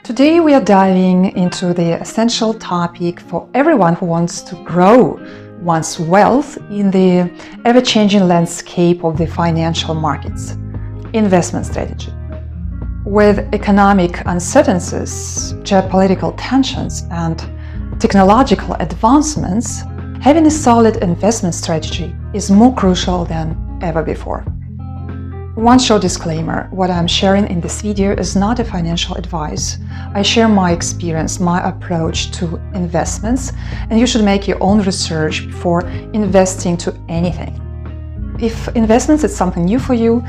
Today we are diving into the essential topic for everyone who wants to grow one's wealth in the ever-changing landscape of the financial markets: investment strategy. With economic uncertainties, geopolitical tensions, and technological advancements, having a solid investment strategy is more crucial than ever before. One short disclaimer: what I'm sharing in this video is not a financial advice. I share my experience, my approach to investments, and you should make your own research before investing to anything. If investments is something new for you,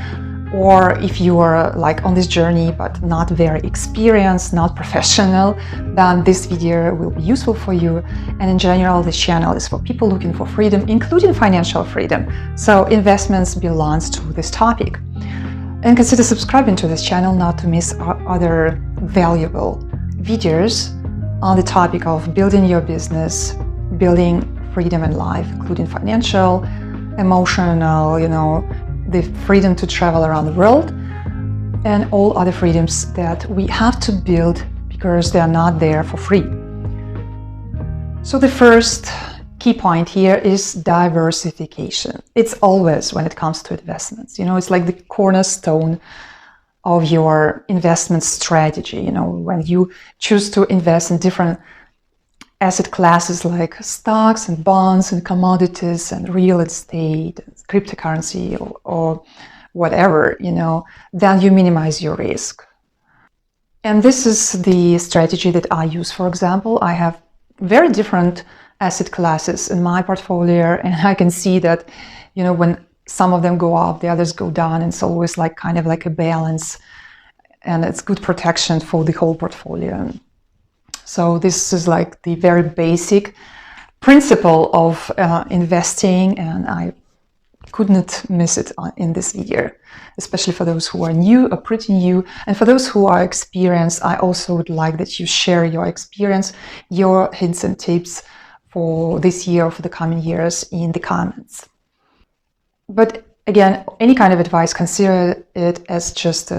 or if you are on this journey but not very experienced, not professional, then this video will be useful for you. And in general, this channel is for people looking for freedom, including financial freedom. So investments belongs to this topic. And consider subscribing to this channel not to miss other valuable videos on the topic of building your business, building freedom in life, including financial, emotional, the freedom to travel around the world, and all other freedoms that we have to build because they are not there for free. So the first key point here is diversification. It's always, when it comes to investments, it's like the cornerstone of your investment strategy. When you choose to invest in different asset classes like stocks and bonds and commodities and real estate, cryptocurrency or whatever, then you minimize your risk. And this is the strategy that I use. For example, I have very different asset classes in my portfolio, and I can see that, when some of them go up, the others go down, and it's always kind of like a balance, and it's good protection for the whole portfolio. So this is like the very basic principle of investing, and I couldn't miss it in this video, especially for those who are new or pretty new. And for those who are experienced, I also would like that you share your experience, your hints and tips for this year or for the coming years in the comments. But again, any kind of advice, consider it as just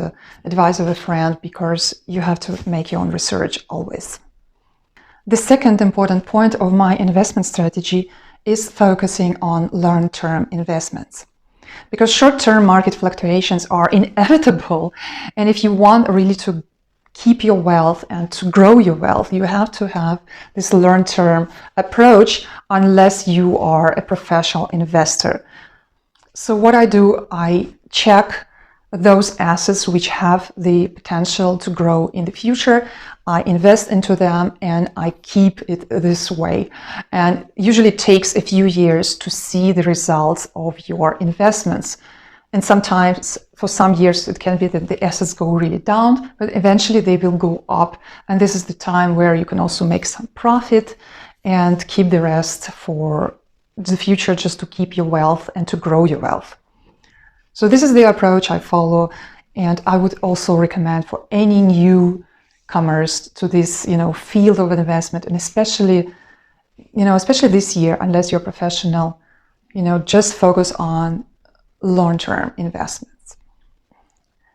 advice of a friend, because you have to make your own research always. The second important point of my investment strategy is focusing on long-term investments, because short-term market fluctuations are inevitable. And if you want really to keep your wealth and to grow your wealth, you have to have this long-term approach, unless you are a professional investor. So what I do, I check those assets which have the potential to grow in the future. I invest into them and I keep it this way. And usually it takes a few years to see the results of your investments. And sometimes for some years it can be that the assets go really down, but eventually they will go up. And this is the time where you can also make some profit and keep the rest for the future, just to keep your wealth and to grow your wealth. So this is the approach I follow, and I would also recommend for any newcomers to this, field of investment, and especially this year, unless you're a professional, just focus on long-term investments.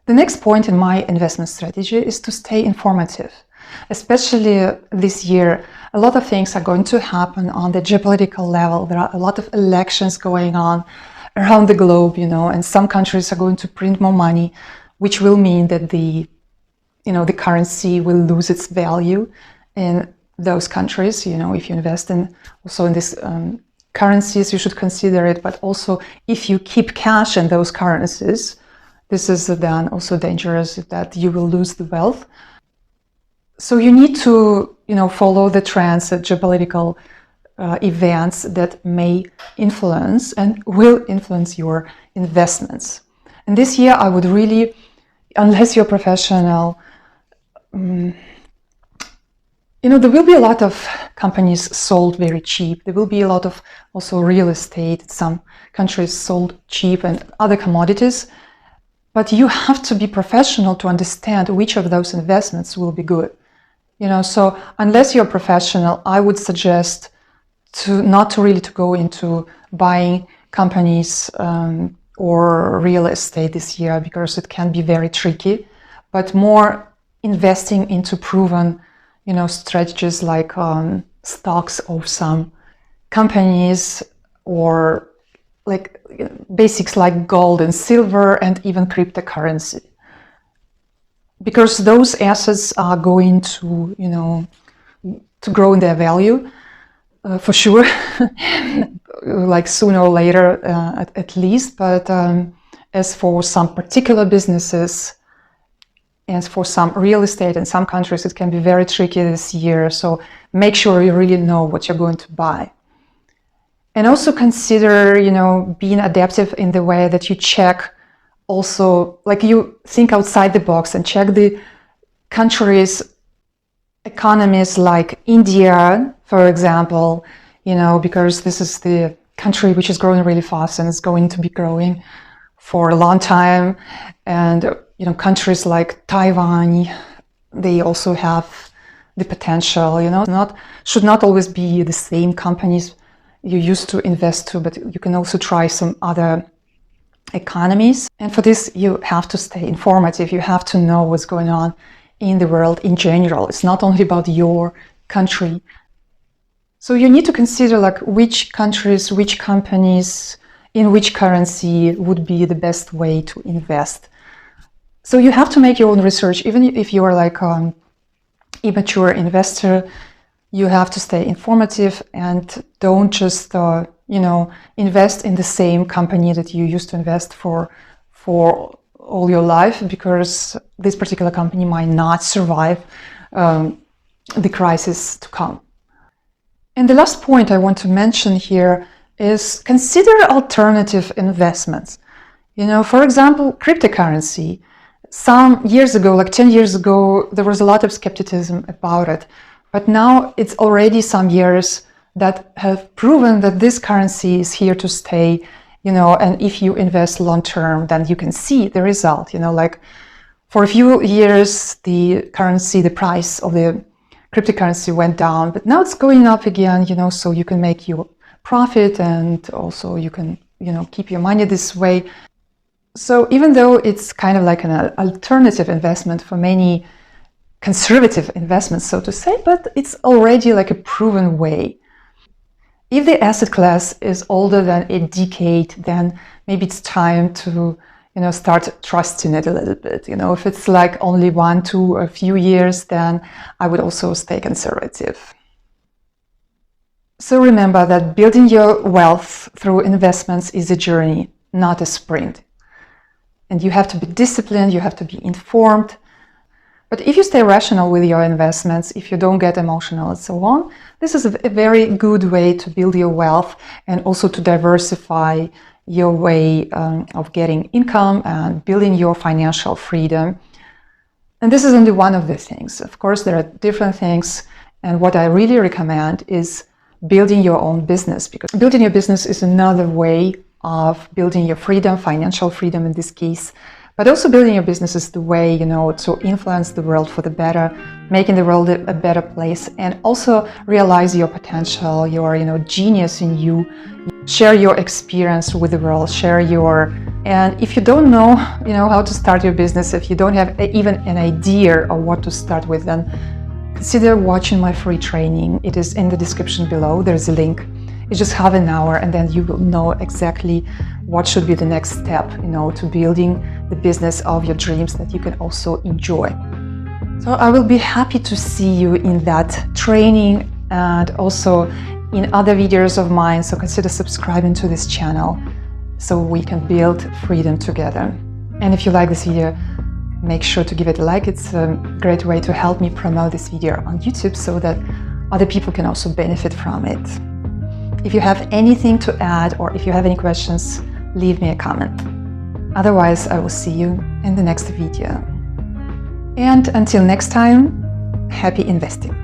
The next point in my investment strategy is to stay informative. Especially this year, a lot of things are going to happen on the geopolitical level. There are a lot of elections going on around the globe, and some countries are going to print more money, which will mean that the currency will lose its value in those countries. If you invest in these currencies, you should consider it. But also, if you keep cash in those currencies, this is then also dangerous, that you will lose the wealth. So you need to, follow the trends, geopolitical events that may influence and will influence your investments. And this year, I would really, unless you're professional, there will be a lot of companies sold very cheap. There will be a lot of also real estate, some countries sold cheap, and other commodities. But you have to be professional to understand which of those investments will be good. So unless you're a professional, I would suggest not to really go into buying companies or real estate this year, because it can be very tricky, but more investing into proven, strategies like stocks of some companies, or like basics like gold and silver and even cryptocurrency, because those assets are going to to grow in their value for sure, like sooner or later at least. But as for some particular businesses, and for some real estate in some countries, it can be very tricky this year. So make sure you really know what you're going to buy. And also consider, being adaptive in the way that you check also, like you think outside the box and check the countries' economies, like India, for example, because this is the country which is growing really fast and is going to be growing for a long time. And, countries like Taiwan, they also have the potential, should not always be the same companies you used to invest to, but you can also try some other economies. And for this, you have to stay informative. You have to know what's going on in the world in general. It's not only about your country. So you need to consider like which countries, which companies, in which currency would be the best way to invest. So you have to make your own research. Even if you are like an immature investor, you have to stay informative and don't just, invest in the same company that you used to invest for all your life, because this particular company might not survive the crisis to come. And the last point I want to mention here is consider alternative investments. For example, cryptocurrency. Some years ago, like 10 years ago, there was a lot of skepticism about it. But now it's already some years that have proven that this currency is here to stay, and if you invest long term, then you can see the result. Like for a few years, the price of the cryptocurrency went down, but now it's going up again, so you can make your profit, and also you can, keep your money this way. So even though it's kind of like an alternative investment for many conservative investments, so to say, but it's already like a proven way. If the asset class is older than a decade, then maybe it's time to, start trusting it a little bit. If it's like only 1, 2, a few years, then I would also stay conservative. So remember that building your wealth through investments is a journey, not a sprint. And you have to be disciplined, you have to be informed. But if you stay rational with your investments, if you don't get emotional and so on, this is a very good way to build your wealth and also to diversify your way of getting income and building your financial freedom. And this is only one of the things. Of course, there are different things. And what I really recommend is building your own business, because building your business is another way of building your freedom, financial freedom in this case. But also building your business is the way, to influence the world for the better, making the world a better place, and also realize your potential, your, genius in you. Share your experience with the world, and if you don't know, how to start your business, if you don't have even an idea of what to start with, then consider watching my free training. It is in the description below. There's a link. It's just half an hour, and then you will know exactly what should be the next step, to building the business of your dreams that you can also enjoy. So I will be happy to see you in that training and also in other videos of mine. So consider subscribing to this channel so we can build freedom together. And if you like this video, make sure to give it a like. It's a great way to help me promote this video on YouTube so that other people can also benefit from it. If you have anything to add, or if you have any questions, leave me a comment. Otherwise, I will see you in the next video. And until next time, happy investing.